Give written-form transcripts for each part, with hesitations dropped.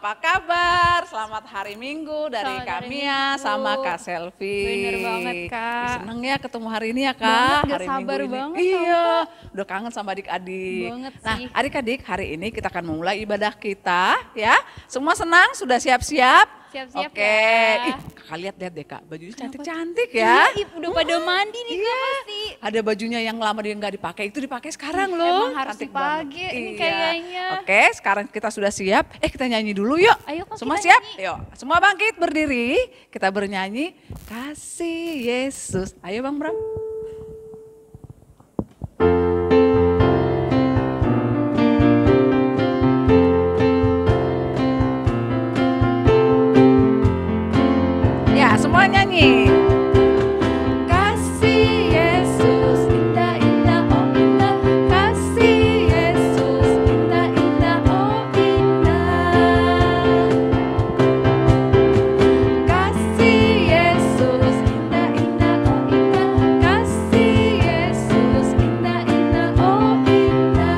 apa kabar? Selamat hari Minggu dari Kamia sama Kak Selvi. Bener banget, Kak. Seneng ya ketemu hari ini ya, Kak. Banget, gak hari sabar Minggu ini. banget Iya, udah kangen sama adik-adik. Banget Nah, sih. adik-adik hari ini kita akan memulai ibadah kita ya. Semua senang? Sudah siap-siap? Siap-siap Oke. ya. Ih, Kakak lihat deh Kak, bajunya cantik-cantik ya. Iya, udah pada mandi nih Kak pasti. Ada bajunya yang lama dia nggak dipakai, itu dipakai sekarang loh. Emang harus Cantik dipakai banget. nih Iya. kayaknya. Oke, sekarang kita sudah siap. Kita nyanyi dulu yuk. Ayo, Kak, Semua kita siap? nyanyi. Yuk, semua bangkit berdiri. Kita bernyanyi Kasih Yesus. Ayo Bang Bram. Ya, semua nyanyi. Kasih Yesus indah-indah, oh indah. Kasih Yesus indah-indah, oh indah. Kasih Yesus indah-indah, oh indah. Kasih Yesus indah-indah, oh indah.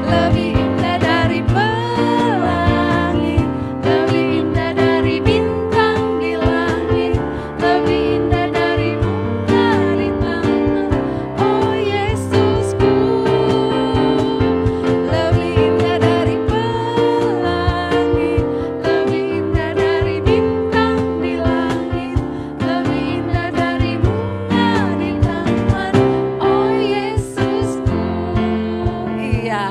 Lebih indah dari pelangi, lebih indah dari bintang di langit, lebih indah dari bunga di taman. Oh Yesusku, lebih indah dari pelangi, lebih indah dari bintang di langit, lebih indah dari bunga di taman. Oh Yesusku. Iya,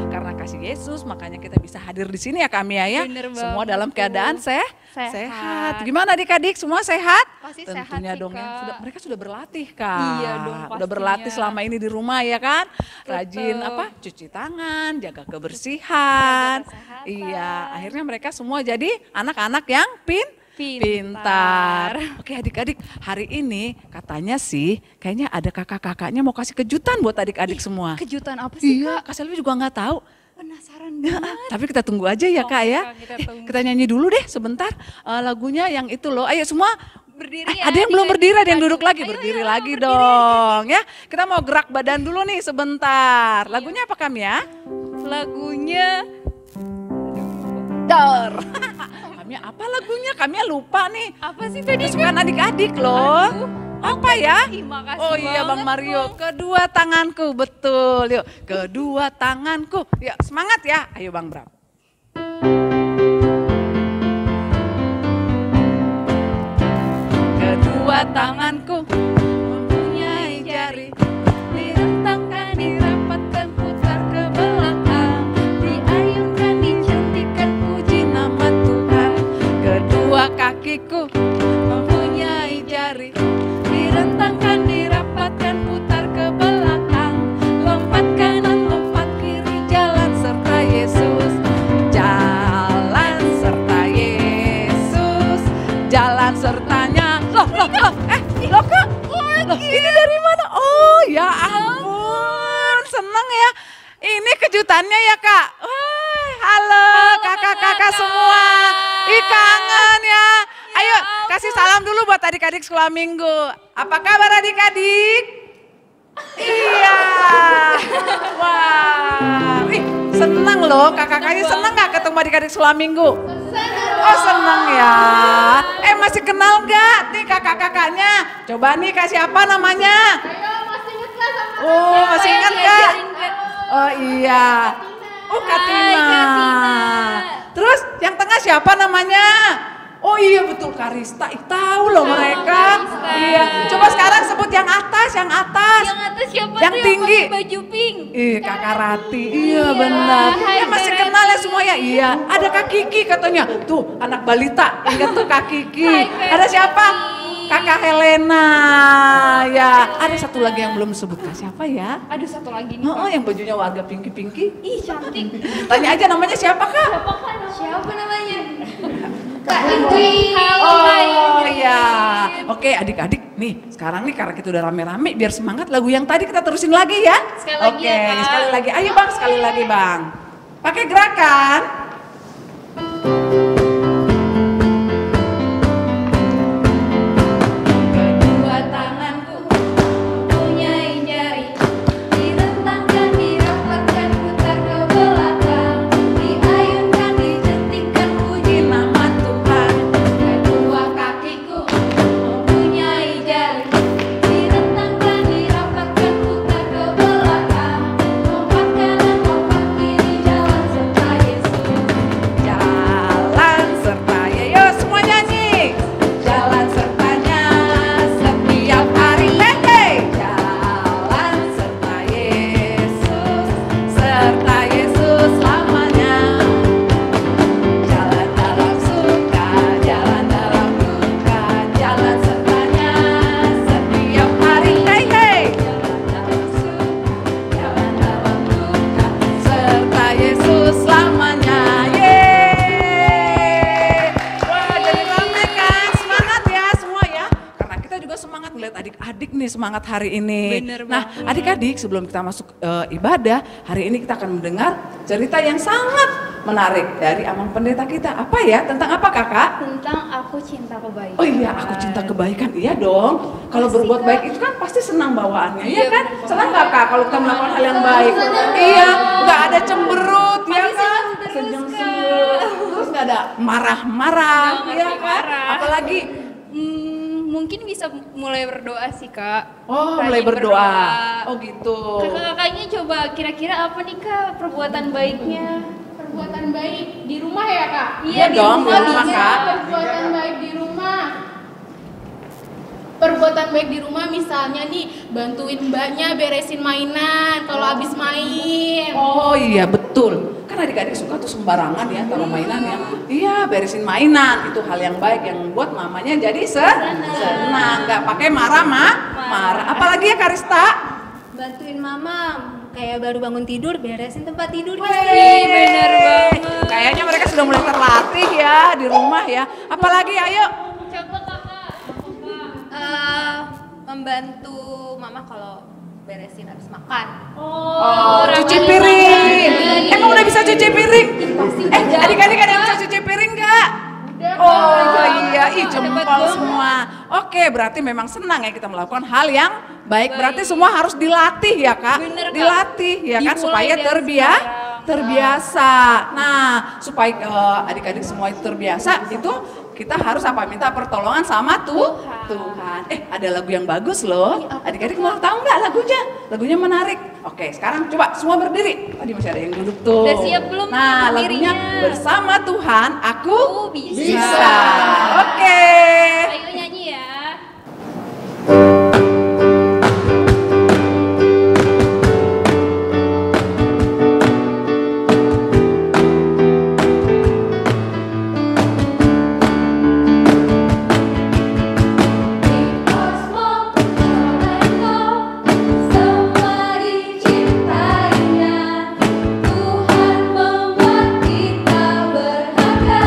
karena kasih Yesus makanya kita bisa hadir di sini ya kami ya. Bener Semua banget dalam tuh. keadaan Sehat. sehat. Gimana adik-adik semua sehat? Pasti sehat Tentunya sih, dong ya. Kak. Mereka sudah berlatih Kak. Iya dong, Udah pastinya. berlatih selama ini di rumah ya kan. Rajin Betul. apa? Cuci tangan, jaga kebersihan. Jaga kesehatan. Iya, akhirnya mereka semua jadi anak-anak yang pintar. Pintar. Oke adik-adik, hari ini katanya sih kayaknya ada kakak-kakaknya mau kasih kejutan buat adik-adik semua. Kejutan apa sih Iya, Kak? Kak Selvi juga nggak tahu. Penasaran Ya, banget. tapi kita tunggu aja ya Oke, Kak ya. Kak, kita tunggu. Kita nyanyi dulu deh sebentar lagunya yang itu loh. Ayo semua. Berdiri ya. Ada yang belum berdiri, ada yang duduk lagi. Ayo, Berdiri ayo, lagi berdiri, dong ya. Kita mau gerak badan dulu nih sebentar. Lagunya apa Kam ya? Lagunya Dor. Kami apa lagunya? Kami lupa nih. apa sih tadi? Kesukaan adik-adik loh. Aduh. Apa ya? Ih, makasih Oh iya Bang banget, Mario, Bang. kedua tanganku, betul. Yuk, kedua tanganku. Yuk, semangat ya. Ayo Bang Bram. Kedua tanganku mempunyai jari, direntangkan, dirapatkan, putar ke belakang, diayunkan, dicantikkan, puji nama Tuhan. Kedua kakiku mempunyai jari, direntangkan, dirapatkan, putar ke belakang, lompat kanan, lompat kiri, jalan serta Yesus, jalan serta Yesus, jalan sertanya. Loh Kak, loh ini dari mana? Oh ya ampun, seneng ya. Ini kejutannya ya Kak. Wah, halo kakak-kakak semua. Ih kangen ya. Ayo kasih salam dulu buat adik-adik sekolah minggu. Apa kabar adik-adik? Iya. Wah, ih seneng loh kakak-kakaknya. Seneng gak ketemu adik-adik sekolah minggu? Oh seneng ya. Masih kenal gak nih kakak-kakaknya? Coba nih kasih apa namanya? Oh masih ingat gak? Oh iya. Oh Katina. Terus yang tengah siapa namanya? Oh iya betul Karista. Tahu loh mereka. Karista. Iya. Coba sekarang sebut yang atas, yang atas. Yang atas siapa Yang tuh tinggi. yang pakai baju pink? Kakak Rati, iya benar. Hai, Ya masih Kak kenal ya Rati. semua ya? Iya. Ada Kak Kiki katanya. Tuh anak balita, ingat tuh Kak Kiki. Hai, Kak Ada siapa? Kiki. Kakak Helena. Ya, ada satu lagi yang belum disebut Kak siapa ya? Aduh satu lagi nih. Oh, yang bajunya warga pinky-pinky. Ih cantik. Tanya aja namanya siapa Kak? Siapa namanya? Kak Ingrid. Halo Oh Kak Ingrid. iya. Oke adik-adik nih sekarang nih karena kita udah rame-rame biar semangat lagu yang tadi kita terusin lagi ya. Sekali lagi Oke, ya, Kak. sekali lagi. Ayo Bang, sekali lagi Bang. Pakai gerakan. Kedua tanganku mempunyai jari, direntangkan, dirapatkan, putar ke belakang, diayunkan, semangat hari ini. Bener Nah, banget. adik-adik sebelum kita masuk ibadah, hari ini kita akan mendengar cerita yang sangat menarik dari Amang Pendeta kita. Apa ya? Tentang apa kakak? Tentang aku cinta kebaikan. Oh iya, aku cinta kebaikan. Iya dong. Kalau Pasti, berbuat Kak. baik itu kan pasti senang bawaannya, Iya, ya kan? bener. Senang nggak kak kalau kita melakukan hal yang baik? Iya, nggak ada cemberut, ya Pasti kan? senang terus, Senyum-senyum, terus nggak ada marah-marah, Nggak ya ngerti kan? marah. Apalagi Mungkin bisa mulai berdoa sih kak. oh Rajin mulai berdoa. Oh gitu. Kakak-kakaknya coba kira-kira apa nih kak perbuatan baiknya? Perbuatan baik di rumah ya kak? Iya dong, di rumah, bisa. Kak. Perbuatan baik di rumah. Perbuatan baik di rumah misalnya nih bantuin mbaknya beresin mainan kalau habis main. Oh iya betul. Kan adik-adik suka tuh sembarangan ya taruh mainan ya. Iya beresin mainan itu hal yang baik yang buat mamanya jadi senang. Nggak pakai marah. Apalagi ya Karista? Bantuin mama kayak baru bangun tidur beresin tempat tidurnya. Wih, bener banget. Kayaknya mereka sudah mulai terlatih ya di rumah ya. Apalagi ayo. Coba kakak. Membantu mama kalau beresin habis makan. Oh, cuci piring. Emang udah bisa cuci piring? Adik-adik ada yang bisa cuci piring nggak? Oh iya, ih jempol semua. Oke, berarti memang senang ya kita melakukan hal yang baik. Berarti semua harus dilatih ya kak? Bener, Kak. Dilatih ya kan Dimulai supaya dari terbiasa. Nah, supaya adik-adik semua itu terbiasa, itu kita harus apa? Minta pertolongan sama Tuhan. Ada lagu yang bagus loh. Adik-adik mau tahu nggak lagunya? Lagunya menarik. Oke, sekarang coba semua berdiri. Tadi masih ada yang duduk tuh. Udah siap belum Nah, lagunya berdirinya? Bersama Tuhan aku bisa. Oke. Ayo nyanyi ya. Semua diciptainya, Tuhan membuat kita berharga.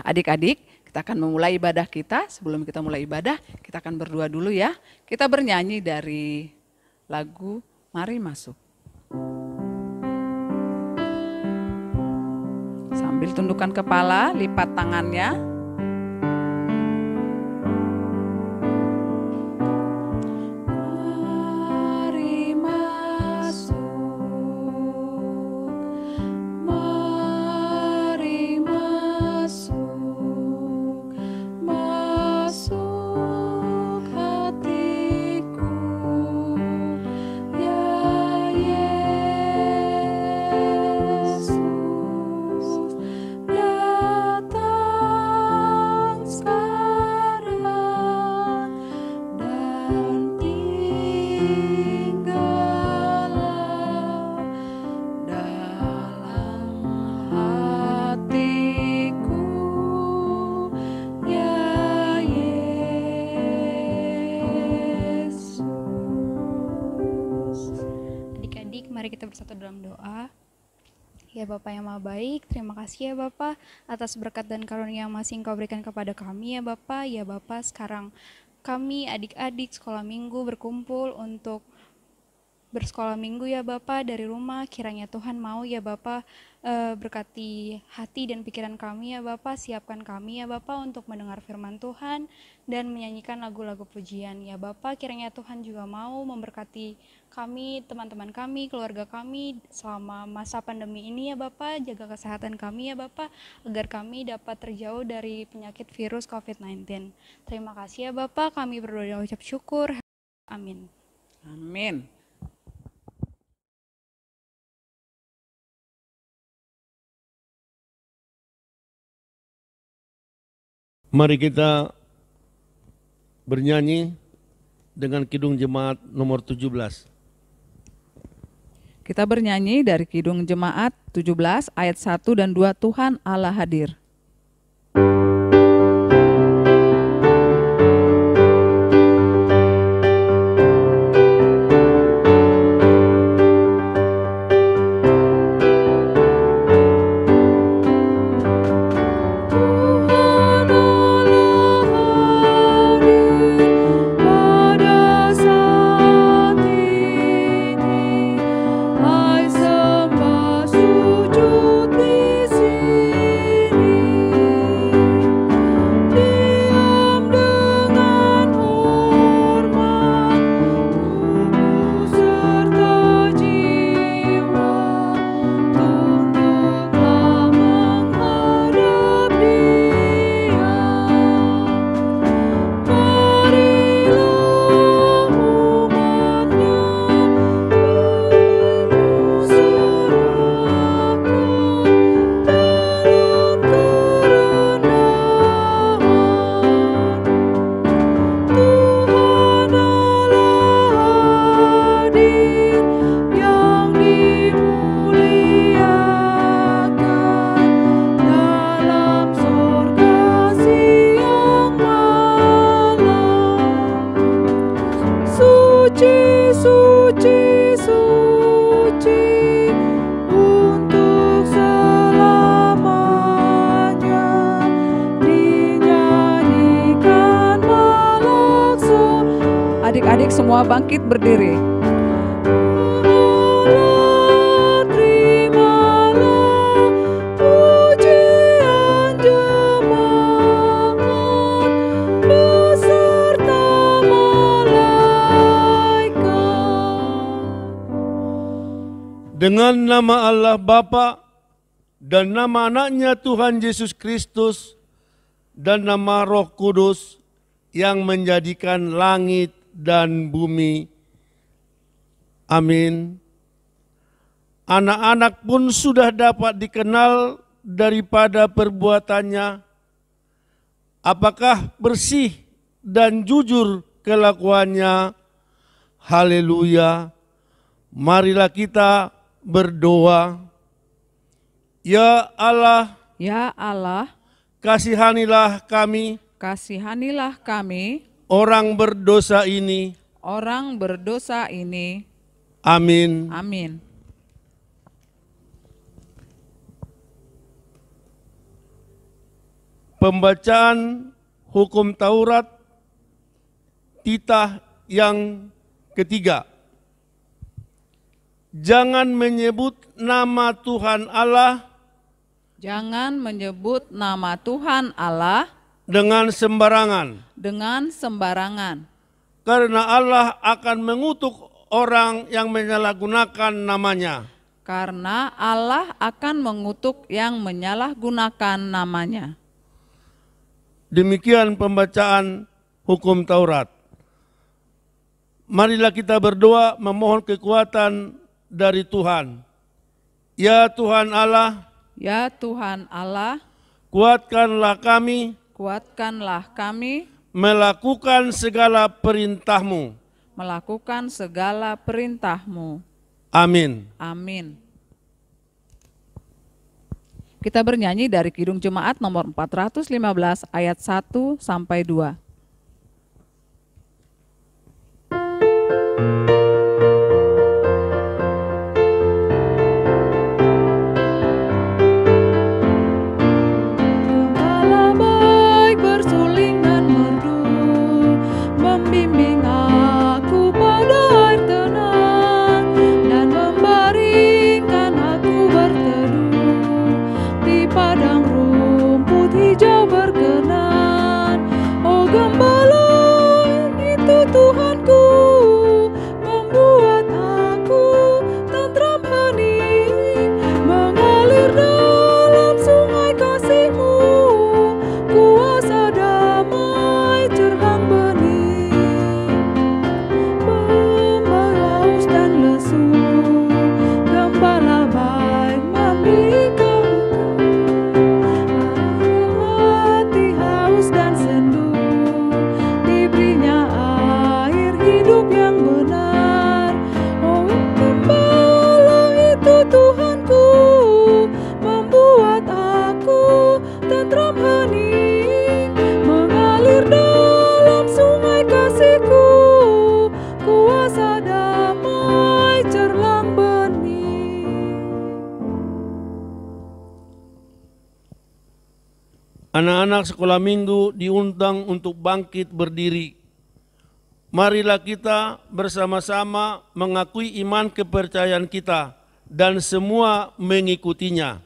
Adik-adik, kita akan memulai ibadah kita. Sebelum kita mulai ibadah, kita akan berdoa dulu ya. Kita bernyanyi dari lagu Mari Masuk. Sambil tundukkan kepala, lipat tangannya. Mari masuk, mari masuk, masuk hatiku, ya Yesus, datang sekarang dan tinggallah dalam hatiku, ya Yesus. Adik-adik, mari kita bersatu dalam doa. Ya Bapa yang Maha Baik, terima kasih ya Bapa atas berkat dan karunia yang masih Engkau berikan kepada kami ya Bapa. Ya Bapa, sekarang kami adik-adik sekolah minggu berkumpul untuk bersekolah minggu ya Bapa dari rumah. Kiranya Tuhan mau ya Bapa berkati hati dan pikiran kami ya Bapa. Siapkan kami ya Bapa untuk mendengar firman Tuhan dan menyanyikan lagu-lagu pujian ya Bapa. Kiranya Tuhan juga mau memberkati kami, teman-teman kami, keluarga kami selama masa pandemi ini ya Bapa. Jaga kesehatan kami ya Bapa agar kami dapat terjauh dari penyakit virus COVID-19. Terima kasih ya Bapa, kami berdoa dan ucap syukur. Amin. Amin. Mari kita bernyanyi dengan Kidung Jemaat nomor 17. Kita bernyanyi dari Kidung Jemaat 17 ayat 1 dan 2, Tuhan Allah hadir. Adik-adik semua bangkit berdiri. Dengan nama Allah Bapa dan nama anaknya Tuhan Yesus Kristus dan nama Roh Kudus yang menjadikan langit dan bumi. Amin. Anak-anak pun sudah dapat dikenal daripada perbuatannya, apakah bersih dan jujur kelakuannya. Haleluya. Marilah kita berdoa. Ya Allah, Ya Allah, kasihanilah kami, kasihanilah kami, orang berdosa ini. orang berdosa ini. Amin. Amin. Pembacaan hukum Taurat titah yang ketiga. Jangan menyebut nama Tuhan Allah Jangan menyebut nama Tuhan Allah dengan sembarangan, karena Allah akan mengutuk orang yang menyalahgunakan namanya. Karena Allah akan mengutuk yang menyalahgunakan namanya. Demikian pembacaan hukum Taurat. Marilah kita berdoa memohon kekuatan dari Tuhan. Ya Tuhan Allah, Ya Tuhan Allah, kuatkanlah kami melakukan segala perintah-Mu. Amin. Amin. Kita bernyanyi dari Kidung Jemaat nomor 415 ayat 1 sampai 2. Anak-anak sekolah minggu diundang untuk bangkit berdiri. Marilah kita bersama-sama mengakui iman kepercayaan kita dan semua mengikutinya.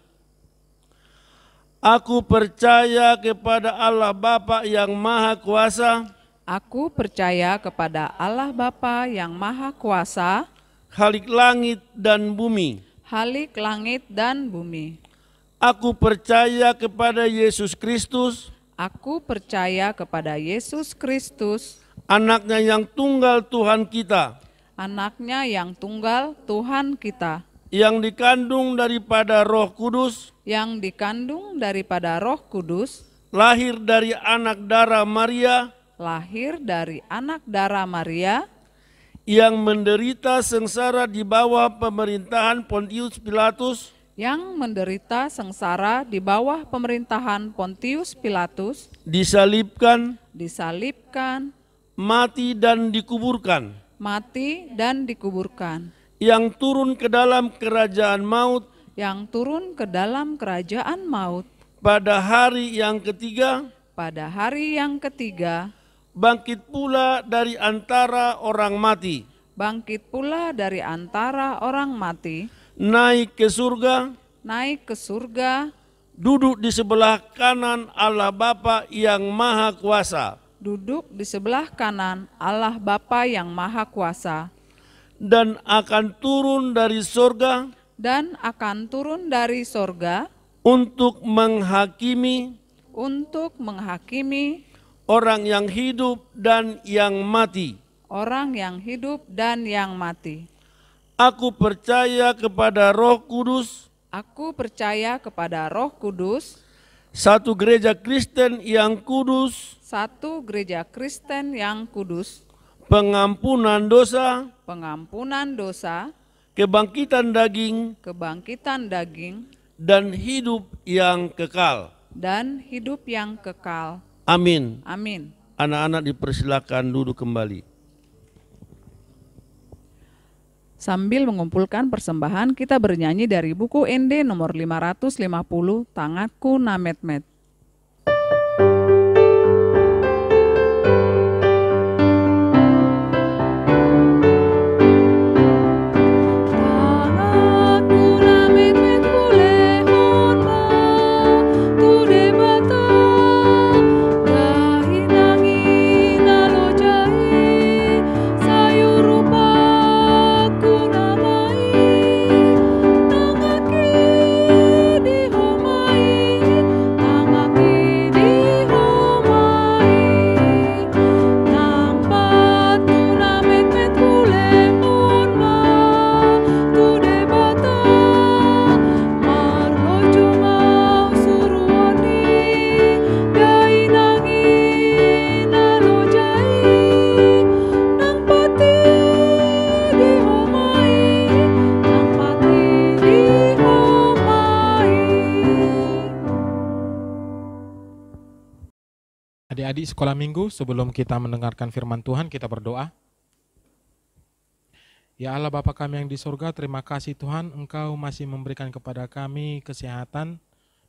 Aku percaya kepada Allah Bapa yang Maha Kuasa, Aku percaya kepada Allah Bapa yang Maha Kuasa, Khalik langit dan bumi. Khalik langit dan bumi. Aku percaya kepada Yesus Kristus, Aku percaya kepada Yesus Kristus, Anaknya yang tunggal Tuhan kita, Anaknya yang tunggal Tuhan kita, yang dikandung daripada Roh Kudus, yang dikandung daripada Roh Kudus, lahir dari anak darah Maria, lahir dari anak darah Maria, yang menderita sengsara di bawah pemerintahan Pontius Pilatus, yang menderita sengsara di bawah pemerintahan Pontius Pilatus, disalibkan, mati dan dikuburkan, yang turun ke dalam kerajaan maut, pada hari yang ketiga, bangkit pula dari antara orang mati, naik ke surga, duduk di sebelah kanan Allah Bapa yang Maha Kuasa, dan akan turun dari surga, untuk menghakimi orang yang hidup dan yang mati. Aku percaya kepada Roh Kudus, satu gereja Kristen yang kudus, pengampunan dosa, kebangkitan daging, dan hidup yang kekal. Amin. Amin. Anak-anak dipersilakan duduk kembali. Sambil mengumpulkan persembahan, kita bernyanyi dari buku ND nomor 550, Tanganku Namet-met. sekolah minggu, sebelum kita mendengarkan firman Tuhan, kita berdoa. Ya Allah Bapa kami yang di surga, terima kasih Tuhan, Engkau masih memberikan kepada kami kesehatan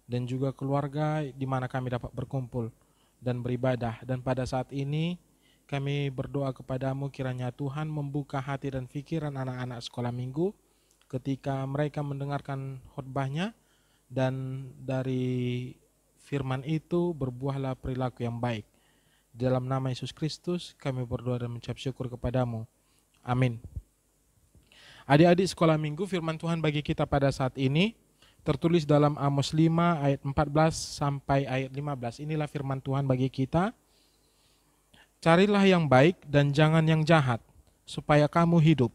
dan juga keluarga di mana kami dapat berkumpul dan beribadah. Dan pada saat ini kami berdoa kepadamu kiranya Tuhan membuka hati dan pikiran anak-anak sekolah minggu ketika mereka mendengarkan khotbahnya, dan dari firman itu berbuahlah perilaku yang baik. Dalam nama Yesus Kristus kami berdoa dan mengucap syukur kepadamu. Amin. Adik-adik sekolah minggu, firman Tuhan bagi kita pada saat ini tertulis dalam Amos 5 ayat 14 sampai ayat 15. Inilah firman Tuhan bagi kita. Carilah yang baik dan jangan yang jahat, supaya kamu hidup.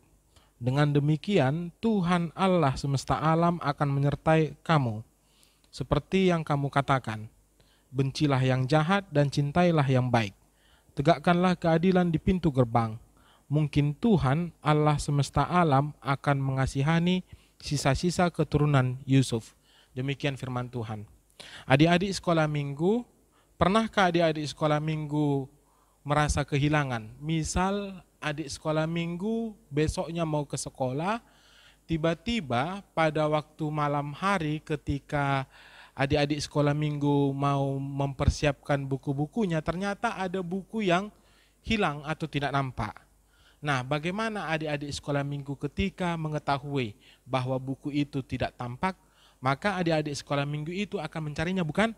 Dengan demikian Tuhan Allah semesta alam akan menyertai kamu. Seperti yang kamu katakan, bencilah yang jahat dan cintailah yang baik. Tegakkanlah keadilan di pintu gerbang. Mungkin Tuhan Allah semesta alam akan mengasihani sisa-sisa keturunan Yusuf. Demikian firman Tuhan. Adik-adik sekolah minggu, pernahkah adik-adik sekolah minggu merasa kehilangan? Misal adik sekolah minggu besoknya mau ke sekolah, tiba-tiba pada waktu malam hari ketika adik-adik sekolah minggu mau mempersiapkan buku-bukunya, ternyata ada buku yang hilang atau tidak nampak. Nah, bagaimana adik-adik sekolah minggu ketika mengetahui bahwa buku itu tidak tampak? Maka adik-adik sekolah minggu itu akan mencarinya, bukan?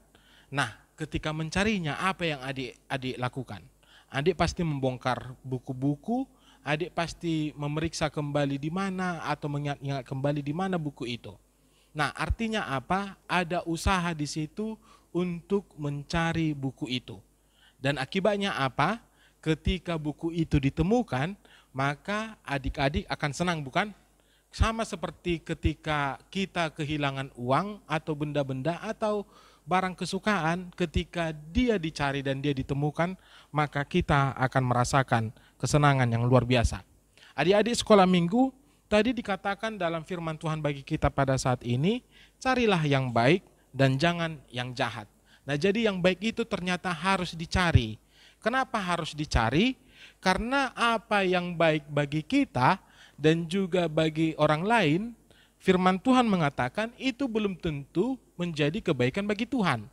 Nah, ketika mencarinya, apa yang adik-adik lakukan? Adik pasti membongkar buku-buku, adik pasti memeriksa kembali di mana atau mengingat kembali di mana buku itu. Nah, artinya apa? Ada usaha di situ untuk mencari buku itu. Dan akibatnya apa? Ketika buku itu ditemukan, maka adik-adik akan senang, bukan? Sama seperti ketika kita kehilangan uang atau benda-benda atau barang kesukaan, ketika dia dicari dan dia ditemukan, maka kita akan merasakan kesenangan yang luar biasa. Adik-adik sekolah minggu, tadi dikatakan dalam firman Tuhan bagi kita pada saat ini, carilah yang baik dan jangan yang jahat. Nah, jadi yang baik itu ternyata harus dicari. Kenapa harus dicari? Karena apa yang baik bagi kita dan juga bagi orang lain, firman Tuhan mengatakan itu belum tentu menjadi kebaikan bagi Tuhan.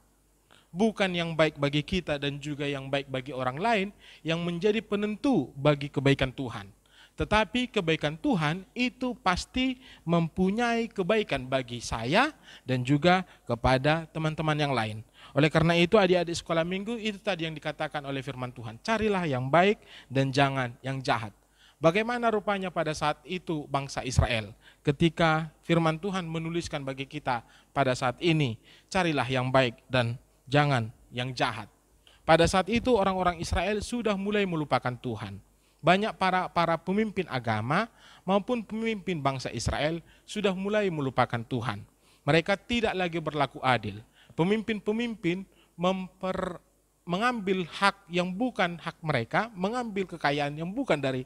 Bukan yang baik bagi kita dan juga yang baik bagi orang lain yang menjadi penentu bagi kebaikan Tuhan. Tetapi kebaikan Tuhan itu pasti mempunyai kebaikan bagi saya dan juga kepada teman-teman yang lain. Oleh karena itu adik-adik sekolah minggu, itu tadi yang dikatakan oleh firman Tuhan. Carilah yang baik dan jangan yang jahat. Bagaimana rupanya pada saat itu bangsa Israel ketika firman Tuhan menuliskan bagi kita pada saat ini, carilah yang baik dan jangan yang jahat. Pada saat itu orang-orang Israel sudah mulai melupakan Tuhan. Banyak para pemimpin agama maupun pemimpin bangsa Israel sudah mulai melupakan Tuhan. Mereka tidak lagi berlaku adil. Pemimpin-pemimpin mengambil hak yang bukan hak mereka, mengambil kekayaan yang bukan dari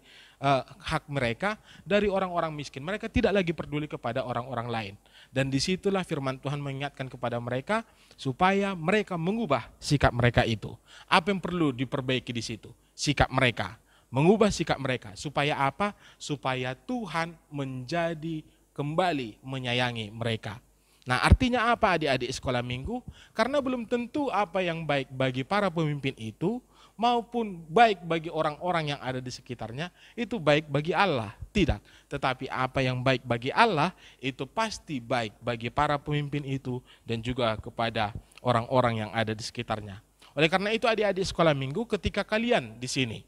hak mereka, dari orang-orang miskin. Mereka tidak lagi peduli kepada orang-orang lain. Dan disitulah firman Tuhan mengingatkan kepada mereka supaya mereka mengubah sikap mereka itu. Apa yang perlu diperbaiki di situ? Sikap mereka. Mengubah sikap mereka. Supaya apa? Supaya Tuhan menjadi kembali menyayangi mereka. Nah, artinya apa adik-adik sekolah minggu? Karena belum tentu apa yang baik bagi para pemimpin itu maupun baik bagi orang-orang yang ada di sekitarnya itu baik bagi Allah. Tidak. Tetapi apa yang baik bagi Allah itu pasti baik bagi para pemimpin itu dan juga kepada orang-orang yang ada di sekitarnya. Oleh karena itu adik-adik sekolah minggu, ketika kalian di sini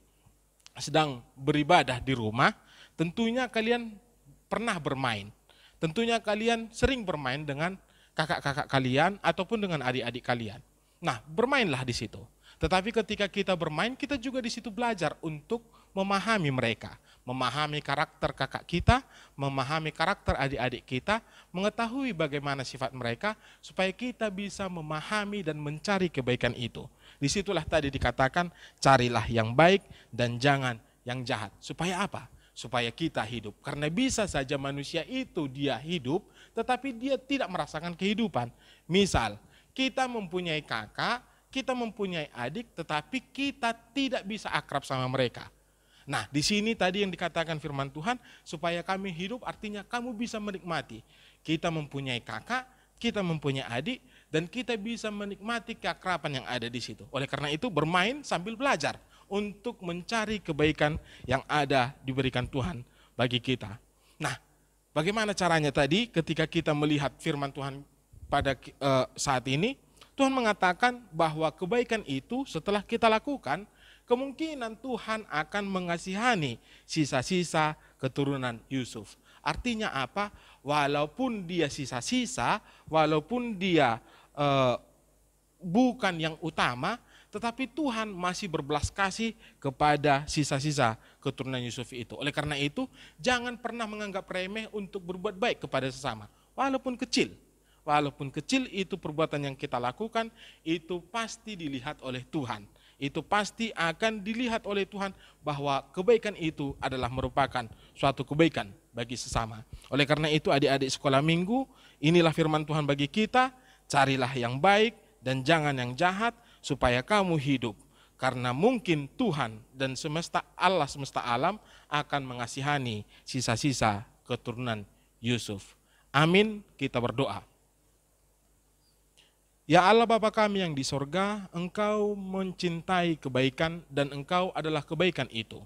sedang beribadah di rumah, tentunya kalian pernah bermain. Tentunya kalian sering bermain dengan kakak-kakak kalian ataupun dengan adik-adik kalian. Nah, bermainlah di situ. Tetapi ketika kita bermain, kita juga di situ belajar untuk memahami mereka, memahami karakter kakak kita, memahami karakter adik-adik kita, mengetahui bagaimana sifat mereka supaya kita bisa memahami dan mencari kebaikan itu. Disitulah tadi dikatakan, carilah yang baik dan jangan yang jahat. Supaya apa? Supaya kita hidup. Karena bisa saja manusia itu dia hidup, tetapi dia tidak merasakan kehidupan. Misal, kita mempunyai kakak, kita mempunyai adik tetapi kita tidak bisa akrab sama mereka. Nah, di sini tadi yang dikatakan firman Tuhan, supaya kami hidup artinya kamu bisa menikmati. Kita mempunyai kakak, kita mempunyai adik, dan kita bisa menikmati keakraban yang ada di situ. Oleh karena itu bermain sambil belajar untuk mencari kebaikan yang ada diberikan Tuhan bagi kita. Nah, bagaimana caranya tadi ketika kita melihat firman Tuhan pada saat ini? Tuhan mengatakan bahwa kebaikan itu setelah kita lakukan, kemungkinan Tuhan akan mengasihani sisa-sisa keturunan Yusuf. Artinya apa? Walaupun dia sisa-sisa, walaupun dia bukan yang utama, tetapi Tuhan masih berbelas kasih kepada sisa-sisa keturunan Yusuf itu. Oleh karena itu, jangan pernah menganggap remeh untuk berbuat baik kepada sesama, walaupun kecil. Walaupun kecil itu perbuatan yang kita lakukan, itu pasti dilihat oleh Tuhan. Itu pasti akan dilihat oleh Tuhan bahwa kebaikan itu adalah merupakan suatu kebaikan bagi sesama. Oleh karena itu adik-adik sekolah minggu, inilah firman Tuhan bagi kita, carilah yang baik dan jangan yang jahat supaya kamu hidup. Karena mungkin Tuhan dan Allah semesta alam akan mengasihani sisa-sisa keturunan Yusuf. Amin, kita berdoa. Ya Allah Bapa kami yang di sorga, Engkau mencintai kebaikan dan Engkau adalah kebaikan itu.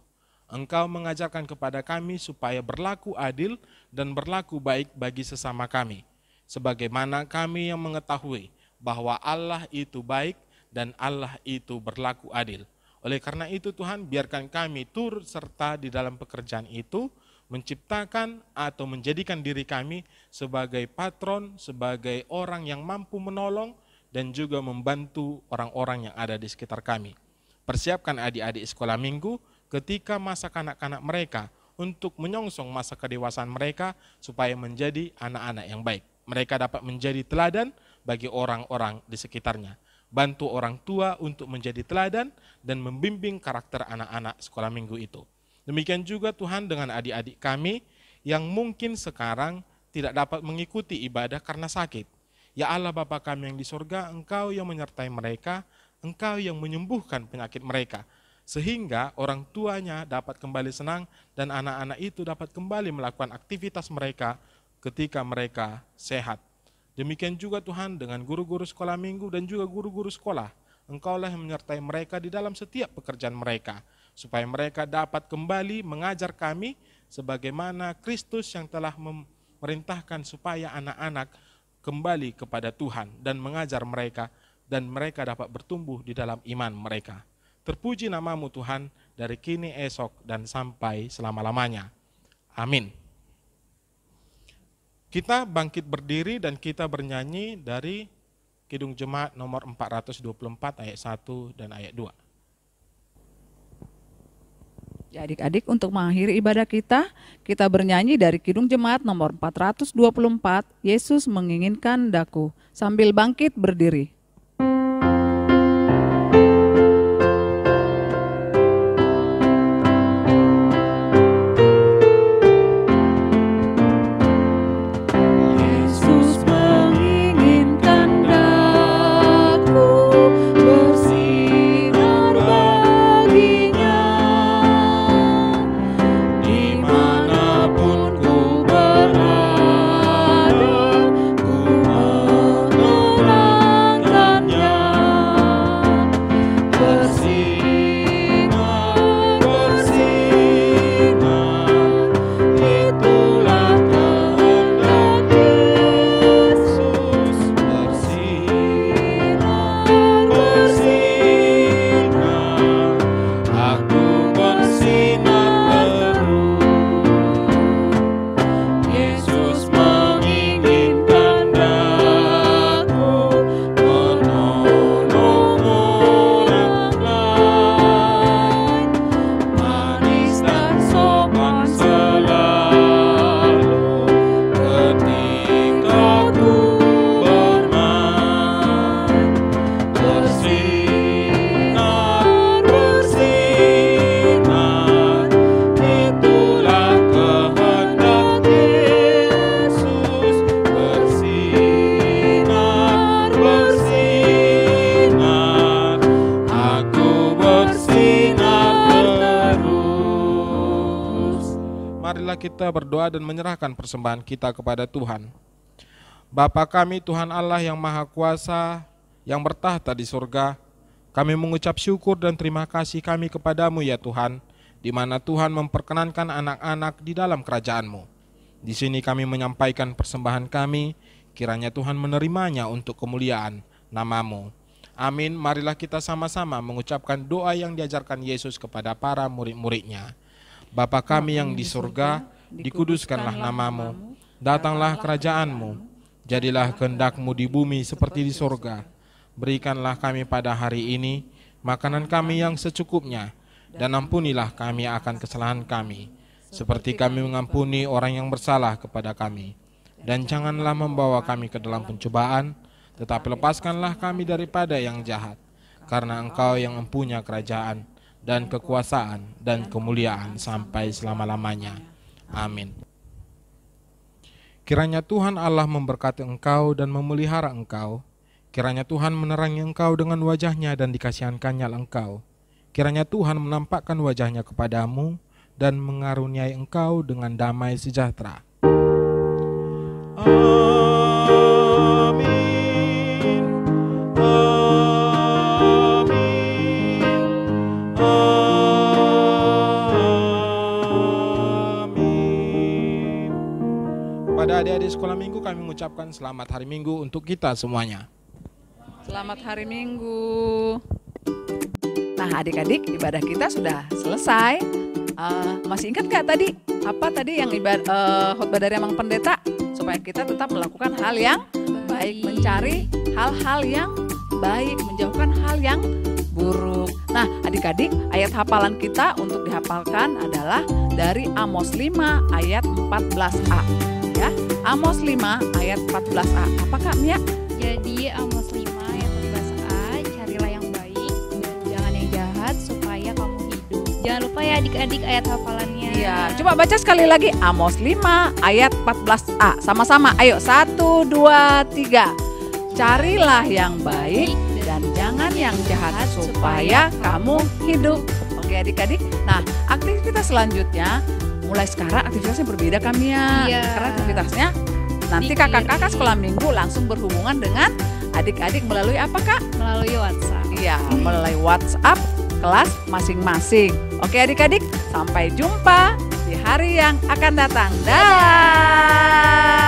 Engkau mengajarkan kepada kami supaya berlaku adil dan berlaku baik bagi sesama kami. Sebagaimana kami yang mengetahui bahwa Allah itu baik dan Allah itu berlaku adil. Oleh karena itu Tuhan, biarkan kami turut serta di dalam pekerjaan itu, menciptakan atau menjadikan diri kami sebagai patron, sebagai orang yang mampu menolong, dan juga membantu orang-orang yang ada di sekitar kami. Persiapkan adik-adik sekolah minggu ketika masa kanak-kanak mereka untuk menyongsong masa kedewasaan mereka supaya menjadi anak-anak yang baik. Mereka dapat menjadi teladan bagi orang-orang di sekitarnya. Bantu orang tua untuk menjadi teladan dan membimbing karakter anak-anak sekolah minggu itu. Demikian juga Tuhan dengan adik-adik kami yang mungkin sekarang tidak dapat mengikuti ibadah karena sakit. Ya Allah Bapa kami yang di surga, Engkau yang menyertai mereka, Engkau yang menyembuhkan penyakit mereka, sehingga orang tuanya dapat kembali senang dan anak-anak itu dapat kembali melakukan aktivitas mereka ketika mereka sehat. Demikian juga Tuhan dengan guru-guru sekolah minggu dan juga guru-guru sekolah, Engkaulah yang menyertai mereka di dalam setiap pekerjaan mereka, supaya mereka dapat kembali mengajar kami sebagaimana Kristus yang telah memerintahkan supaya anak-anak kembali kepada Tuhan dan mengajar mereka dan mereka dapat bertumbuh di dalam iman mereka. Terpuji namamu Tuhan dari kini, esok, dan sampai selama-lamanya. Amin. Kita bangkit berdiri dan kita bernyanyi dari Kidung Jemaat nomor 424 ayat 1 dan ayat 2. Ya adik-adik, untuk mengakhiri ibadah kita bernyanyi dari Kidung Jemaat nomor 424, Yesus menginginkan daku, sambil bangkit berdiri. Ku mengenangkan marilah kita berdoa dan menyerahkan persembahan kita kepada Tuhan. Bapa kami, Tuhan Allah yang Maha Kuasa, yang bertahta di surga, kami mengucap syukur dan terima kasih kami kepadamu ya Tuhan, di mana Tuhan memperkenankan anak-anak di dalam kerajaan-Mu. Di sini kami menyampaikan persembahan kami, kiranya Tuhan menerimanya untuk kemuliaan nama-Mu. Amin. Marilah kita sama-sama mengucapkan doa yang diajarkan Yesus kepada para murid-muridnya. Bapa kami yang di surga, dikuduskanlah nama-Mu, datanglah kerajaan-Mu, jadilah kehendak-Mu di bumi seperti di surga. Berikanlah kami pada hari ini makanan kami yang secukupnya, dan ampunilah kami akan kesalahan kami, seperti kami mengampuni orang yang bersalah kepada kami. Dan janganlah membawa kami ke dalam pencobaan, tetapi lepaskanlah kami daripada yang jahat, karena Engkau yang mempunyai kerajaan dan kekuasaan dan kemuliaan sampai selama-lamanya. Amin. Kiranya Tuhan Allah memberkati engkau dan memelihara engkau. Kiranya Tuhan menerangi engkau dengan wajahnya dan dikasihankannya engkau. Kiranya Tuhan menampakkan wajahnya kepadamu dan mengaruniai engkau dengan damai sejahtera. Pada adik-adik sekolah minggu kami mengucapkan selamat hari Minggu untuk kita semuanya. Selamat hari Minggu. Nah adik-adik, ibadah kita sudah selesai. Masih ingat gak tadi? Apa tadi yang khotbah dari Mang Pendeta? Supaya kita tetap melakukan hal yang baik, mencari hal-hal yang baik, menjauhkan hal yang buruk. Nah adik-adik, ayat hafalan kita untuk dihafalkan adalah dari Amos 5 ayat 14a. Ya, Amos 5 ayat 14a. Apa Kak Mia? Jadi Amos 5 ayat 14a, carilah yang baik dan jangan yang jahat supaya kamu hidup. Jangan lupa ya adik-adik ayat hafalannya. Iya, coba baca sekali lagi Amos 5 ayat 14a. Sama-sama, ayo 1, 2, 3. Carilah yang baik dan jangan yang jahat supaya kamu hidup. Oke adik-adik, nah aktivitas selanjutnya mulai sekarang aktivitasnya berbeda kami ya. Iya. Karena aktivitasnya nanti kakak-kakak sekolah minggu langsung berhubungan dengan adik-adik melalui apa Kak? Melalui WhatsApp. Iya, melalui WhatsApp kelas masing-masing. Oke adik-adik, sampai jumpa di hari yang akan datang. Dah.